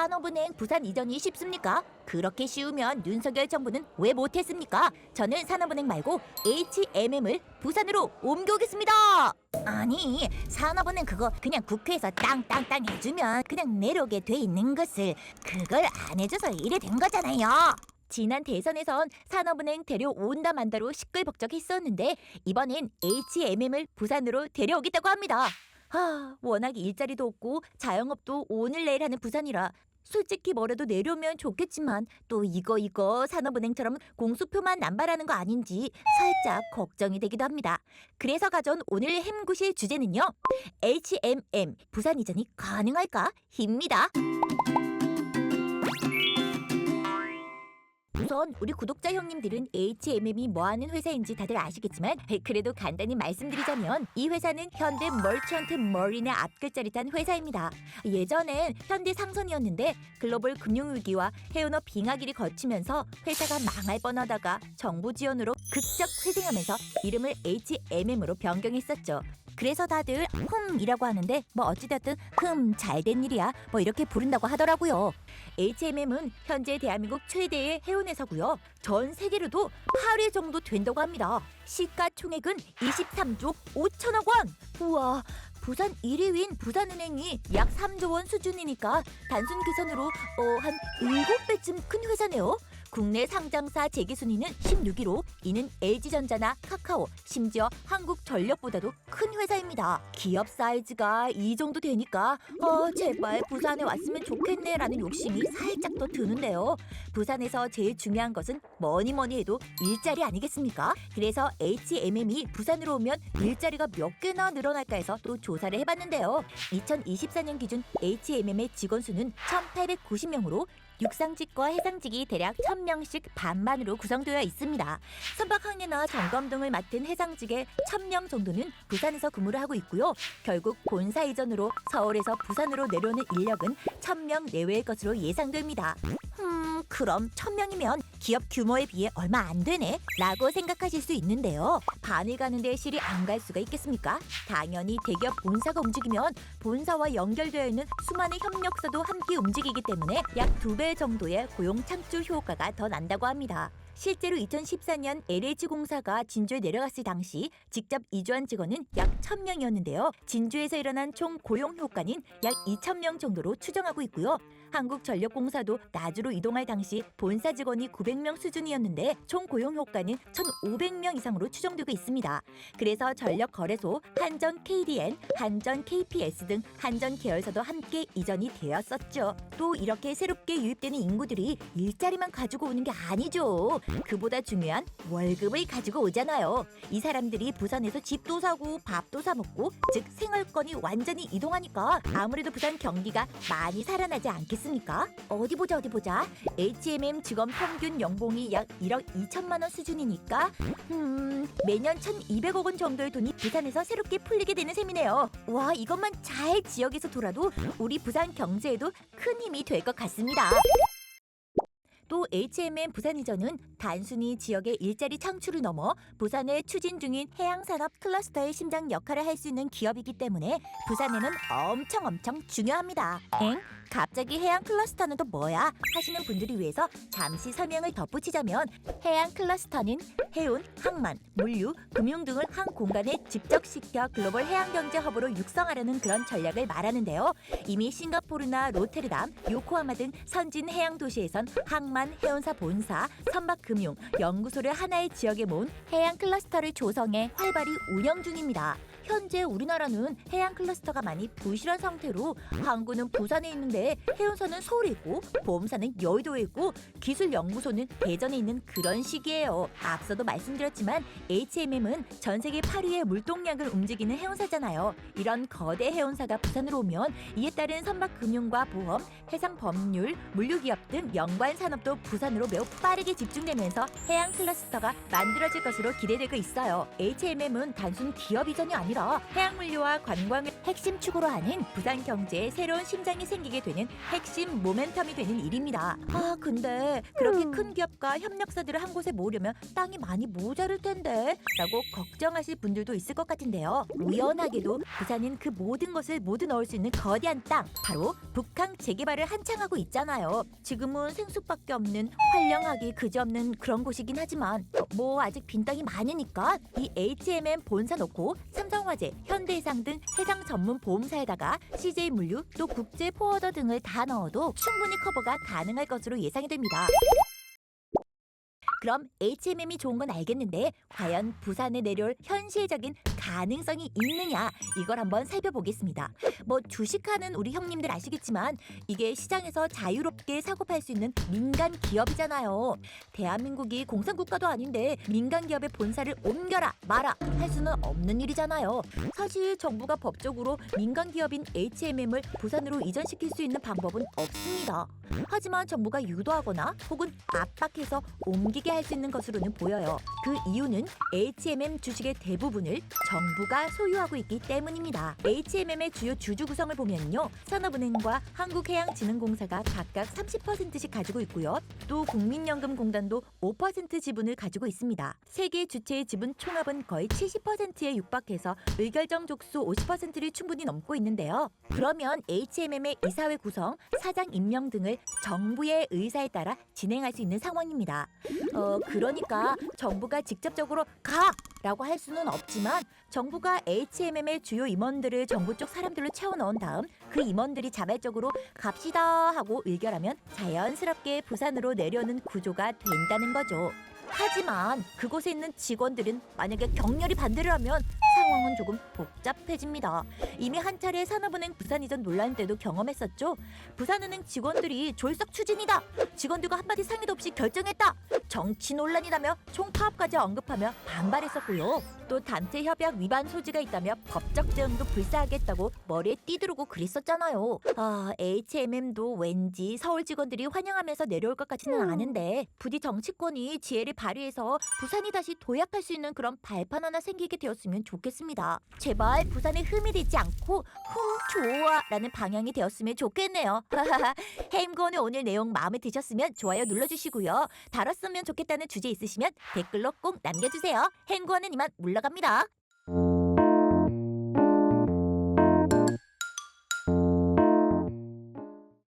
산업은행 부산 이전이 쉽습니까? 그렇게 쉬우면 윤석열 정부는 왜 못했습니까? 저는 산업은행 말고 HMM을 부산으로 옮겨오겠습니다. 아니, 산업은행 그거 그냥 국회에서 땅땅땅 해주면 그냥 내려오게 돼 있는 것을 그걸 안 해줘서 이래 된 거잖아요. 지난 대선에선 산업은행 데려온다 만다로 시끌벅적했었는데 이번엔 HMM을 부산으로 데려오겠다고 합니다. 워낙 일자리도 없고 자영업도 오늘 내일 하는 부산이라 솔직히 뭐라도 내려오면 좋겠지만 또 이거 산업은행처럼 공수표만 남발하는 거 아닌지 살짝 걱정이 되기도 합니다. 그래서 가져온 오늘 햄구실 주제는요. HMM 부산 이전이 가능할까? 입니다. 우선 우리 구독자 형님들은 HMM이 뭐하는 회사인지 다들 아시겠지만 그래도 간단히 말씀드리자면 이 회사는 현대 머천트 머린의 앞글자를 딴 회사입니다. 예전엔 현대 상선이었는데 글로벌 금융위기와 해운업 빙하기를 거치면서 회사가 망할 뻔하다가 정부 지원으로 극적 회생하면서 이름을 HMM으로 변경했었죠. 그래서 다들 흠이라고 하는데 뭐 어찌됐든 잘된 일이야 뭐 이렇게 부른다고 하더라고요. HMM은 현재 대한민국 최대의 해운회사고요. 전 세계로도 8위 정도 된다고 합니다. 시가총액은 23조 5천억 원. 우와, 부산 1위인 부산은행이 약 3조 원 수준이니까 단순 계산으로 한 7배쯤 큰 회사네요. 국내 상장사 재기순위는 16위로 이는 LG전자나 카카오, 심지어 한국전력보다도 큰 회사입니다. 기업 사이즈가 이 정도 되니까 제발 부산에 왔으면 좋겠네라는 욕심이 살짝 더 드는데요. 부산에서 제일 중요한 것은 뭐니 해도 일자리 아니겠습니까? 그래서 HMM이 부산으로 오면 일자리가 몇 개나 늘어날까 해서 또 조사를 해봤는데요. 2024년 기준 HMM의 직원 수는 1,890명으로 육상직과 해상직이 대략 1,000명씩 반반으로 구성되어 있습니다. 선박 항해나 점검 등을 맡은 해상직의 1,000명 정도는 부산에서 근무를 하고 있고요. 결국 본사 이전으로 서울에서 부산으로 내려오는 인력은 1,000명 내외일 것으로 예상됩니다. 그럼 1,000명이면 기업 규모에 비해 얼마 안 되네? 라고 생각하실 수 있는데요. 반을 가는데 실이 안 갈 수가 있겠습니까? 당연히 대기업 본사가 움직이면 본사와 연결되어 있는 수많은 협력사도 함께 움직이기 때문에 약 2배 정도의 고용 창출 효과가 더 난다고 합니다. 실제로 2014년 LH공사가 진주에 내려갔을 당시 직접 이주한 직원은 약 1,000명이었는데요. 진주에서 일어난 총 고용 효과는 약 2,000명 정도로 추정하고 있고요. 한국전력공사도 나주로 이동할 당시 본사 직원이 900명 수준이었는데 총 고용 효과는 1,500명 이상으로 추정되고 있습니다. 그래서 전력거래소, 한전 KDN, 한전 KPS 등 한전 계열사도 함께 이전이 되었었죠. 또 이렇게 새롭게 유입되는 인구들이 일자리만 가지고 오는 게 아니죠. 그보다 중요한 월급을 가지고 오잖아요. 이 사람들이 부산에서 집도 사고 밥도 사 먹고 즉 생활권이 완전히 이동하니까 아무래도 부산 경기가 많이 살아나지 않겠습니까? 어디 보자. HMM 직원 평균 연봉이 약 1억 2천만 원 수준이니까 매년 1,200억 원 정도의 돈이 부산에서 새롭게 풀리게 되는 셈이네요. 와, 이것만 잘 지역에서 돌아도 우리 부산 경제에도 큰 힘이 될 것 같습니다. 또 HMM 부산 이전은 단순히 지역의 일자리 창출을 넘어 부산에 추진 중인 해양산업 클러스터의 심장 역할을 할 수 있는 기업이기 때문에 부산에는 엄청 중요합니다. 갑자기 해양 클러스터는 또 뭐야? 하시는 분들을 위해서 잠시 설명을 덧붙이자면 해양 클러스터는 해운, 항만, 물류, 금융 등을 한 공간에 집적시켜 글로벌 해양 경제 허브로 육성하려는 그런 전략을 말하는데요. 이미 싱가포르나 로테르담, 요코하마 등 선진 해양 도시에선 항만, 해운사 본사, 선박금융, 연구소를 하나의 지역에 모은 해양 클러스터를 조성해 활발히 운영 중입니다. 현재 우리나라는 해양 클러스터가 많이 부실한 상태로 항구는 부산에 있는데 해운사는 서울에 있고 보험사는 여의도에 있고 기술연구소는 대전에 있는 그런 시기예요. 앞서도 말씀드렸지만 HMM은 전 세계 8위의 물동량을 움직이는 해운사잖아요. 이런 거대 해운사가 부산으로 오면 이에 따른 선박금융과 보험, 해상법률, 물류기업 등 연관 산업도 부산으로 매우 빠르게 집중되면서 해양 클러스터가 만들어질 것으로 기대되고 있어요. HMM은 단순 기업 이전이 아니라 아니라 해양물류와 관광을 핵심 축으로 하는 부산 경제의 새로운 심장이 생기게 되는 핵심 모멘텀이 되는 일입니다. 아, 근데 그렇게 큰 기업과 협력사들을 한 곳에 모으려면 땅이 많이 모자랄 텐데 라고 걱정하실 분들도 있을 것 같은데요. 우연하게도 부산은 그 모든 것을 모두 넣을 수 있는 거대한 땅, 바로 북한 재개발을 한창 하고 있잖아요. 지금은 생수밖에 없는 활량하기 그지없는 그런 곳이긴 하지만 뭐 아직 빈 땅이 많으니까 이 HMM 본사 놓고 삼성화재, 현대해상 등 해상 전문 보험사에다가 CJ물류 또 국제 포워더 등을 다 넣어도 충분히 커버가 가능할 것으로 예상이 됩니다. 그럼 HMM이 좋은 건 알겠는데 과연 부산에 내려올 현실적인 가능성이 있느냐, 이걸 한번 살펴보겠습니다. 뭐 주식하는 우리 형님들 아시겠지만 이게 시장에서 자유롭게 사고 팔 수 있는 민간 기업이잖아요. 대한민국이 공산국가도 아닌데 민간 기업의 본사를 옮겨라 마라 할 수는 없는 일이잖아요. 사실 정부가 법적으로 민간 기업인 HMM을 부산으로 이전시킬 수 있는 방법은 없습니다. 하지만 정부가 유도하거나 혹은 압박해서 옮기게 할 수 있는 것으로는 보여요. 그 이유는 HMM 주식의 대부분을 정부가 소유하고 있기 때문입니다. HMM의 주요 주주 구성을 보면요, 산업은행과 한국해양진흥공사가 각각 30%씩 가지고 있고요. 또 국민연금공단도 5% 지분을 가지고 있습니다. 세 개 주체의 지분 총합은 거의 70%에 육박해서 의결정 족수 50%를 충분히 넘고 있는데요. 그러면 HMM의 이사회 구성, 사장 임명 등을 정부의 의사에 따라 진행할 수 있는 상황입니다. 그러니까 정부가 직접적으로 가라고 할 수는 없지만 정부가 HMM의 주요 임원들을 정부 쪽 사람들로 채워 넣은 다음 그 임원들이 자발적으로 갑시다 하고 의결하면 자연스럽게 부산으로 내려오는 구조가 된다는 거죠. 하지만 그곳에 있는 직원들은 만약에 격렬히 반대를 하면 상황은 조금 복잡해집니다. 이미 한 차례 산업은행 부산 이전 논란 때도 경험했었죠. 부산은행 직원들이 졸속 추진이다, 직원들과 한마디 상의도 없이 결정했다, 정치 논란이라며 총파업까지 언급하며 반발했었고요. 또 단체 협약 위반 소지가 있다며 법적 대응도 불사하겠다고 머리에 띠두르고 그랬었잖아요. HMM도 왠지 서울 직원들이 환영하면서 내려올 것 같지는 않은데 부디 정치권이 지혜를 발휘해서 부산이 다시 도약할 수 있는 그런 발판 하나 생기게 되었으면 좋겠습니다. 제발 부산에 흠이 되지 않고 좋아라는 방향이 되었으면 좋겠네요. 해임구원의 오늘 내용 마음에 드셨으면 좋아요 눌러주시고요. 다뤘으면 좋겠다는 주제 있으시면 댓글로 꼭 남겨주세요. 해임구원은 이만 물러갑니다.